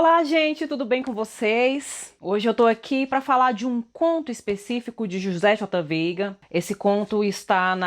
Olá, gente, tudo bem com vocês? Hoje eu tô aqui para falar de um conto específico de José J. Veiga. Esse conto está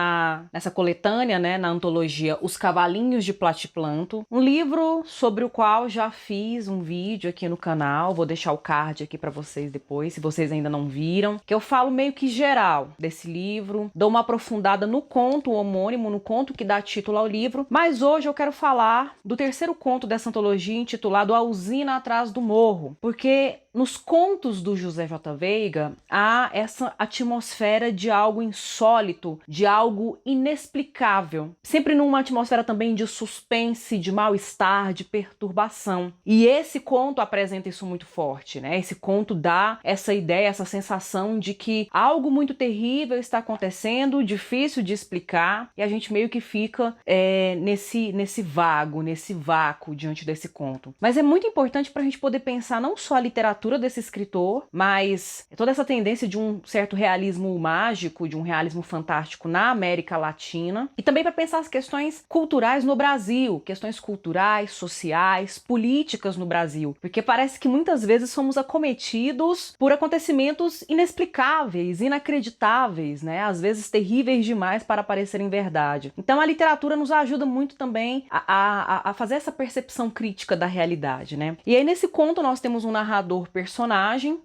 nessa coletânea, né, na antologia Os Cavalinhos de Platiplanto, um livro sobre o qual já fiz um vídeo aqui no canal. Vou deixar o card aqui para vocês depois, se vocês ainda não viram, que eu falo meio que geral desse livro, dou uma aprofundada no conto homônimo, no conto que dá título ao livro, mas hoje eu quero falar do terceiro conto dessa antologia, intitulado A Usina Atrás do Morro, porque nos contos do José J. Veiga há essa atmosfera de algo insólito, de algo inexplicável, sempre numa atmosfera também de suspense, de mal-estar, de perturbação. E esse conto apresenta isso muito forte, né? Esse conto dá essa ideia, essa sensação de que algo muito terrível está acontecendo, difícil de explicar, e a gente meio que fica nesse vácuo diante desse conto. Mas é muito importante para a gente poder pensar não só a literatura desse escritor, mas toda essa tendência de um certo realismo mágico, de um realismo fantástico na América Latina, e também para pensar as questões culturais no Brasil, questões culturais, sociais, políticas no Brasil, porque parece que muitas vezes somos acometidos por acontecimentos inexplicáveis, inacreditáveis, né? Às vezes terríveis demais para parecerem verdade. Então a literatura nos ajuda muito também a fazer essa percepção crítica da realidade, né? E aí nesse conto nós temos um narrador personagem,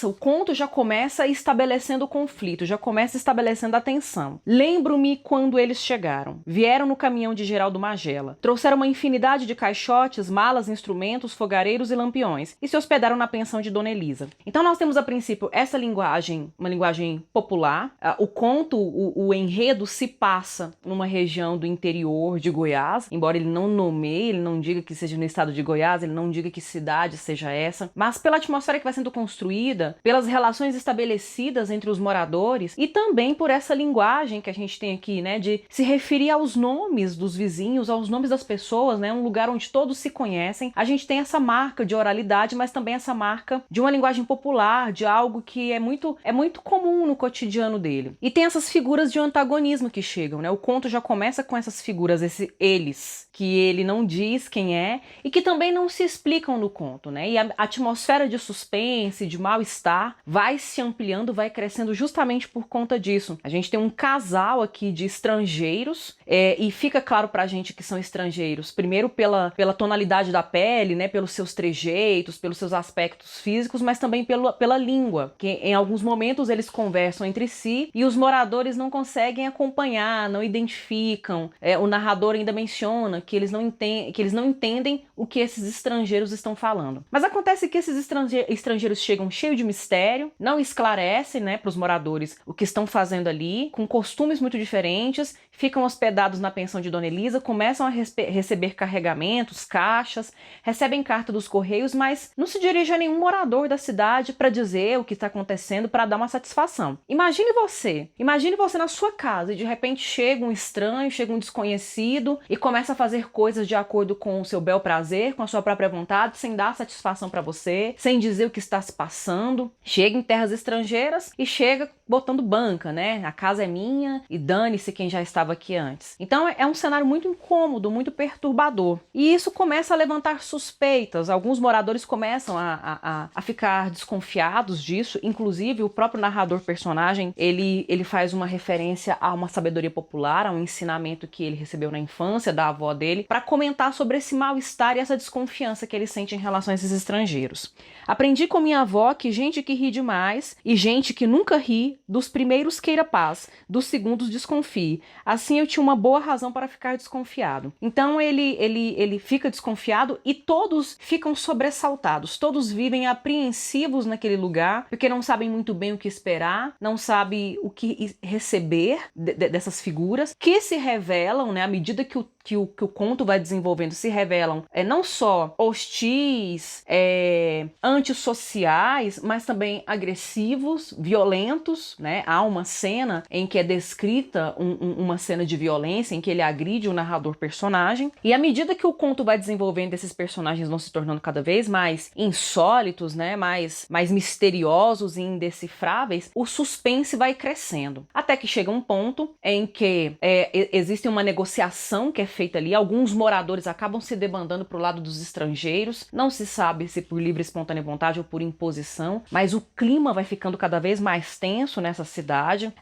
o conto já começa estabelecendo o conflito, já começa estabelecendo a tensão. Lembro-me quando eles chegaram. Vieram no caminhão de Geraldo Magela. Trouxeram uma infinidade de caixotes, malas, instrumentos, fogareiros e lampiões, e se hospedaram na pensão de Dona Elisa. Então nós temos a princípio essa linguagem, uma linguagem popular. O conto, o enredo se passa numa região do interior de Goiás, embora ele não nomeie, ele não diga que seja no estado de Goiás, ele não diga que cidade seja essa, mas pela atmosfera que vai sendo construída, pelas relações estabelecidas entre os moradores e também por essa linguagem que a gente tem aqui, né, de se referir aos nomes dos vizinhos, aos nomes das pessoas, né, um lugar onde todos se conhecem. A gente tem essa marca de oralidade, mas também essa marca de uma linguagem popular, de algo que é muito comum no cotidiano dele. E tem essas figuras de antagonismo que chegam, né? O conto já começa com essas figuras, eles, que ele não diz quem é e que também não se explicam no conto, né? E a atmosfera de suspense, de mal-estar, vai se ampliando, vai crescendo justamente por conta disso. A gente tem um casal aqui de estrangeiros, e fica claro pra gente que são estrangeiros, primeiro pela tonalidade da pele, né? Pelos seus trejeitos, pelos seus aspectos físicos, mas também pela língua, que em alguns momentos eles conversam entre si e os moradores não conseguem acompanhar, não identificam. O narrador ainda menciona que eles não entendem o que esses estrangeiros estão falando. Mas acontece que esses estrangeiros chegam cheios de mistério, não esclarecem, né, para os moradores o que estão fazendo ali, com costumes muito diferentes, ficam hospedados na pensão de Dona Elisa, começam a receber carregamentos, caixas, recebem carta dos correios, mas não se dirige a nenhum morador da cidade para dizer o que está acontecendo, para dar uma satisfação. Imagine você na sua casa e de repente chega um estranho, chega um desconhecido e começa a fazer coisas de acordo com o seu bel prazer, com a sua própria vontade, sem dar satisfação para você, sem dizer o que está se passando. Chega em terras estrangeiras e chega botando banca, né? A casa é minha e dane-se quem já estava aqui antes. Então é um cenário muito incômodo, muito perturbador. E isso começa a levantar suspeitas. Alguns moradores começam a ficar desconfiados disso. Inclusive, o próprio narrador personagem, ele faz uma referência a uma sabedoria popular, a um ensinamento que ele recebeu na infância da avó dele, para comentar sobre esse mal-estar e essa desconfiança que ele sente em relação a esses estrangeiros. Aprendi com minha avó que gente que ri demais e gente que nunca ri, dos primeiros queira paz, dos segundos desconfie. Assim eu tinha uma boa razão para ficar desconfiado. Então ele fica desconfiado e todos ficam sobressaltados, todos vivem apreensivos naquele lugar, porque não sabem muito bem o que esperar, não sabem o que receber dessas figuras, que se revelam, né, à medida que o conto vai desenvolvendo, se revelam não só hostis, antissociais, mas também agressivos, violentos, né? Há uma cena em que é descrita uma cena de violência em que ele agride o narrador personagem. E à medida que o conto vai desenvolvendo, esses personagens vão se tornando cada vez mais insólitos, né, mais misteriosos e indecifráveis, o suspense vai crescendo. Até que chega um ponto em que existe uma negociação que é feita ali, alguns moradores acabam se debandando para o lado dos estrangeiros, não se sabe se por livre e espontânea vontade ou por imposição, mas o clima vai ficando cada vez mais tenso nessa cidade,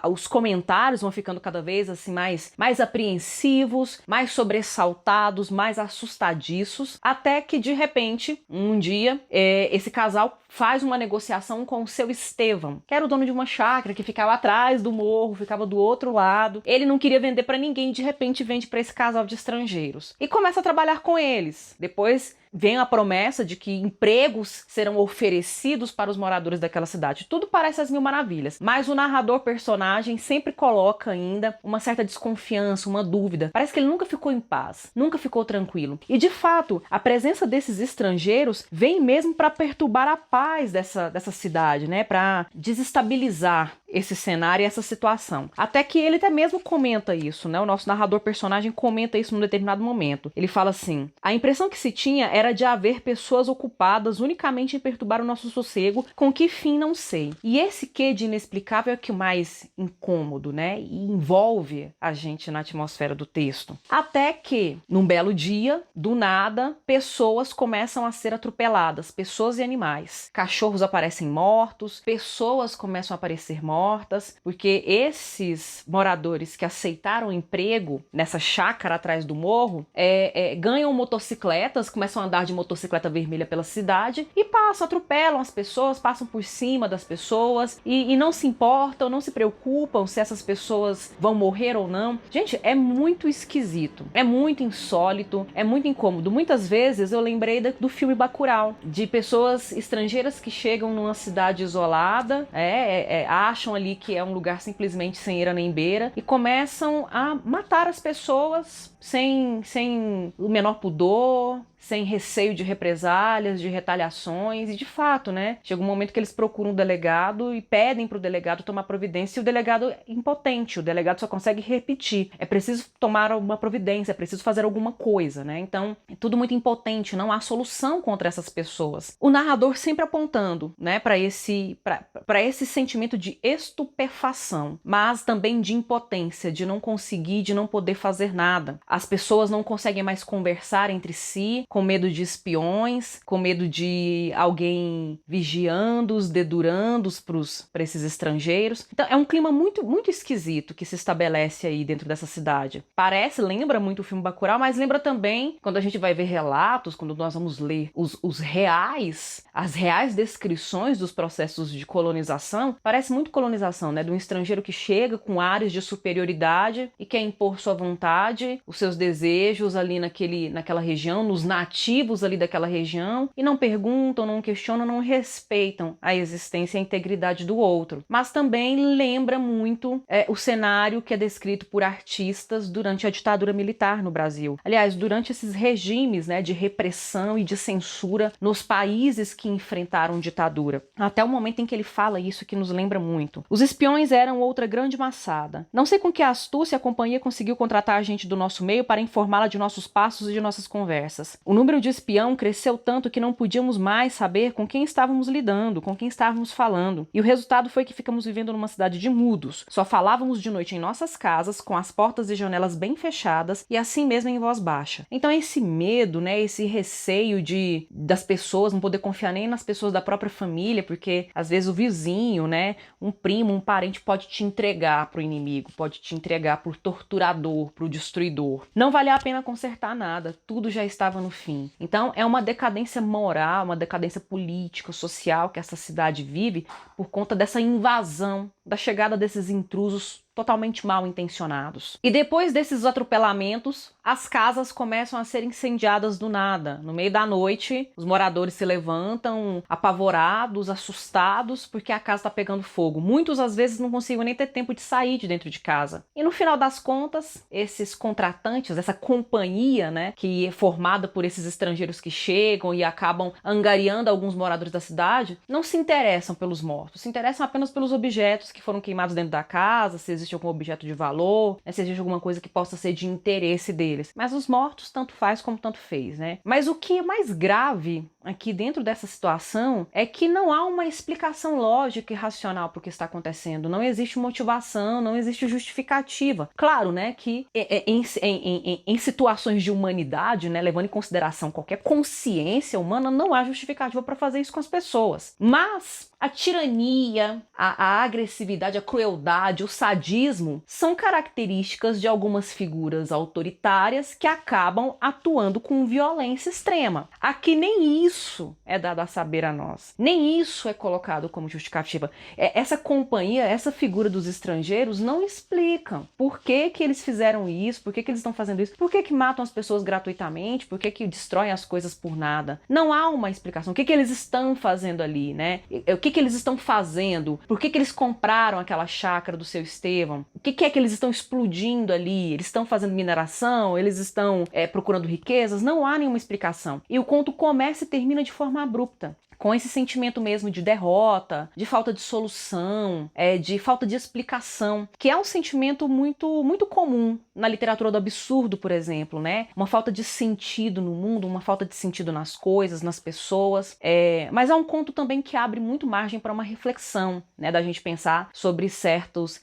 os comentários vão ficando cada vez assim mais apreensivos, mais sobressaltados, mais assustadiços, até que de repente, um dia, esse casal faz uma negociação com o seu Estevão, que era o dono de uma chácara que ficava atrás do morro, ficava do outro lado. Ele não queria vender para ninguém, de repente vende para esse casal de estrangeiros e começa a trabalhar com eles. Depois vem a promessa de que empregos serão oferecidos para os moradores daquela cidade. Tudo parece as mil maravilhas, mas o narrador personagem sempre coloca ainda uma certa desconfiança, uma dúvida. Parece que ele nunca ficou em paz, nunca ficou tranquilo. E de fato, a presença desses estrangeiros vem mesmo para perturbar a paz dessa cidade, né? Para desestabilizar esse cenário e essa situação. Até que ele até mesmo comenta isso, né? O nosso narrador personagem comenta isso num determinado momento. Ele fala assim: a impressão que se tinha era de haver pessoas ocupadas unicamente em perturbar o nosso sossego, com que fim não sei. E esse quê de inexplicável é que o mais incômodo, né? E envolve a gente na atmosfera do texto. Até que, num belo dia, do nada, pessoas começam a ser atropeladas, pessoas e animais. Cachorros aparecem mortos, pessoas começam a aparecer mortas, porque esses moradores que aceitaram emprego nessa chácara atrás do morro ganham motocicletas, começam a andar de motocicleta vermelha pela cidade e atropelam as pessoas, passam por cima das pessoas e não se importam, não se preocupam se essas pessoas vão morrer ou não. Gente, é muito esquisito, é muito insólito, é muito incômodo. Muitas vezes eu lembrei do filme Bacurau, de pessoas estrangeiras que chegam numa cidade isolada, acham ali que é um lugar simplesmente sem eira nem beira e começam a matar as pessoas sem o menor pudor, sem receio de represálias, de retaliações, e de fato, né? Chega um momento que eles procuram um delegado e pedem para o delegado tomar providência, e o delegado é impotente, o delegado só consegue repetir. É preciso tomar uma providência, é preciso fazer alguma coisa, né? Então, é tudo muito impotente, não há solução contra essas pessoas. O narrador sempre apontando, né, para esse sentimento de estupefação, mas também de impotência, de não conseguir, de não poder fazer nada. As pessoas não conseguem mais conversar entre si, com medo de espiões, com medo de alguém vigiando-os, dedurando-os para esses estrangeiros. Então é um clima muito, muito esquisito que se estabelece aí dentro dessa cidade. Lembra muito o filme Bacurau, mas lembra também, quando a gente vai ver relatos, quando nós vamos ler as reais descrições dos processos de colonização, parece muito colonização, né? De um estrangeiro que chega com ares de superioridade e quer impor sua vontade, os seus desejos ali naquela região, nos nativos ali daquela região, e não perguntam, não questionam, não respeitam a existência e a integridade do outro. Mas também lembra muito o cenário que é descrito por artistas durante a ditadura militar no Brasil. Aliás, durante esses regimes, né, de repressão e de censura nos países que enfrentaram ditadura. Até o momento em que ele fala isso, que nos lembra muito. Os espiões eram outra grande maçada. Não sei com que astúcia a companhia conseguiu contratar a gente do nosso meio para informá-la de nossos passos e de nossas conversas. O número de espião cresceu tanto que não podíamos mais saber com quem estávamos lidando, com quem estávamos falando. E o resultado foi que ficamos vivendo numa cidade de mudos. Só falávamos de noite em nossas casas, com as portas e janelas bem fechadas e assim mesmo em voz baixa. Então esse medo, né, esse receio das pessoas, não poder confiar nem nas pessoas da própria família, porque às vezes o vizinho, né, um primo, um parente pode te entregar pro inimigo, pode te entregar pro torturador, pro destruidor. Não valia a pena consertar nada, tudo já estava no fim. Então é uma decadência moral, uma decadência política, social que essa cidade vive por conta dessa invasão, da chegada desses intrusos totalmente mal intencionados. E depois desses atropelamentos, as casas começam a ser incendiadas do nada. No meio da noite, os moradores se levantam apavorados, assustados, porque a casa está pegando fogo. Muitos, às vezes, não conseguem nem ter tempo de sair de dentro de casa. E no final das contas, esses contratantes, essa companhia, né, que é formada por esses estrangeiros que chegam e acabam angariando alguns moradores da cidade, não se interessam pelos mortos, se interessam apenas pelos objetos que foram queimados dentro da casa, se existe algum objeto de valor, né, se existe alguma coisa que possa ser de interesse deles. Mas os mortos tanto faz como tanto fez, né? Mas o que é mais grave aqui dentro dessa situação é que não há uma explicação lógica e racional para o que está acontecendo. Não existe motivação, não existe justificativa. Claro, né, que em situações de humanidade, né, levando em consideração qualquer consciência humana, não há justificativa para fazer isso com as pessoas. Mas a tirania, a agressividade, a crueldade, o sadismo são características de algumas figuras autoritárias que acabam atuando com violência extrema. Aqui nem isso é dado a saber a nós. Nem isso é colocado como justificativa. Essa companhia, essa figura dos estrangeiros não explicam por que eles fizeram isso, por que eles estão fazendo isso, por que matam as pessoas gratuitamente, por que destroem as coisas por nada. Não há uma explicação. O que eles estão fazendo ali, né? O que eles estão fazendo? Por que eles compraram aquela chácara do seu Estevão? O que é que eles estão explodindo ali? Eles estão fazendo mineração? Eles estão procurando riquezas? Não há nenhuma explicação. E o conto começa e termina de forma abrupta, com esse sentimento mesmo de derrota, de falta de solução, de falta de explicação, que é um sentimento muito, muito comum na literatura do absurdo, por exemplo, né? Uma falta de sentido no mundo, uma falta de sentido nas coisas, nas pessoas. Mas é um conto também que abre muito margem para uma reflexão, né? Da gente pensar sobre certos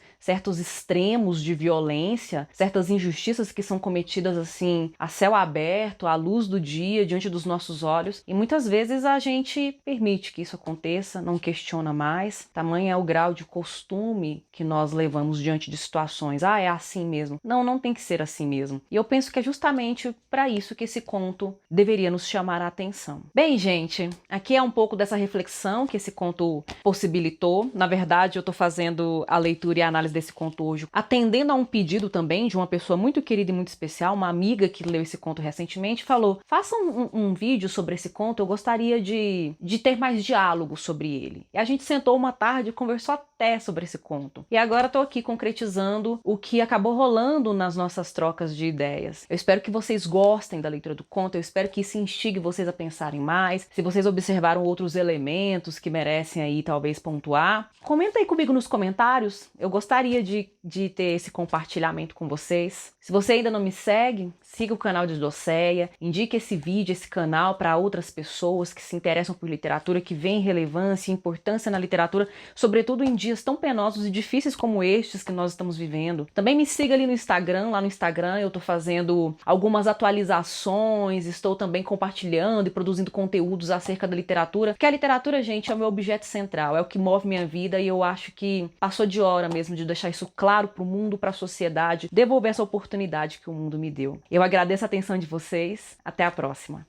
extremos de violência, certas injustiças que são cometidas assim, a céu aberto, à luz do dia, diante dos nossos olhos. E muitas vezes a gente permite que isso aconteça, não questiona mais. Tamanho é o grau de costume que nós levamos diante de situações. É assim mesmo. Não tem que ser assim mesmo. E eu penso que é justamente para isso que esse conto deveria nos chamar a atenção. Bem, gente, aqui é um pouco dessa reflexão que esse conto possibilitou. Na verdade, eu tô fazendo a leitura e a análise desse conto hoje, atendendo a um pedido também de uma pessoa muito querida e muito especial, uma amiga que leu esse conto recentemente, falou: faça um vídeo sobre esse conto, eu gostaria de ter mais diálogo sobre ele. E a gente sentou uma tarde e conversou até sobre esse conto. E agora tô aqui concretizando o que acabou rolando nas nossas trocas de ideias. Eu espero que vocês gostem da leitura do conto, eu espero que isso instigue vocês a pensarem mais. Se vocês observaram outros elementos que merecem aí talvez pontuar, comenta aí comigo nos comentários. Eu gostaria de ter esse compartilhamento com vocês. Se você ainda não me segue, siga o canal de Docéia, indique esse vídeo, esse canal para outras pessoas que se interessam por literatura, que veem relevância e importância na literatura, sobretudo em dias tão penosos e difíceis como estes que nós estamos vivendo. Também me siga ali no Instagram, lá no Instagram eu estou fazendo algumas atualizações, estou também compartilhando e produzindo conteúdos acerca da literatura, porque a literatura, gente, é o meu objeto central, é o que move minha vida e eu acho que passou de hora mesmo de deixar isso claro para o mundo, para a sociedade, devolver essa oportunidade que o mundo me deu. Eu agradeço a atenção de vocês, até a próxima.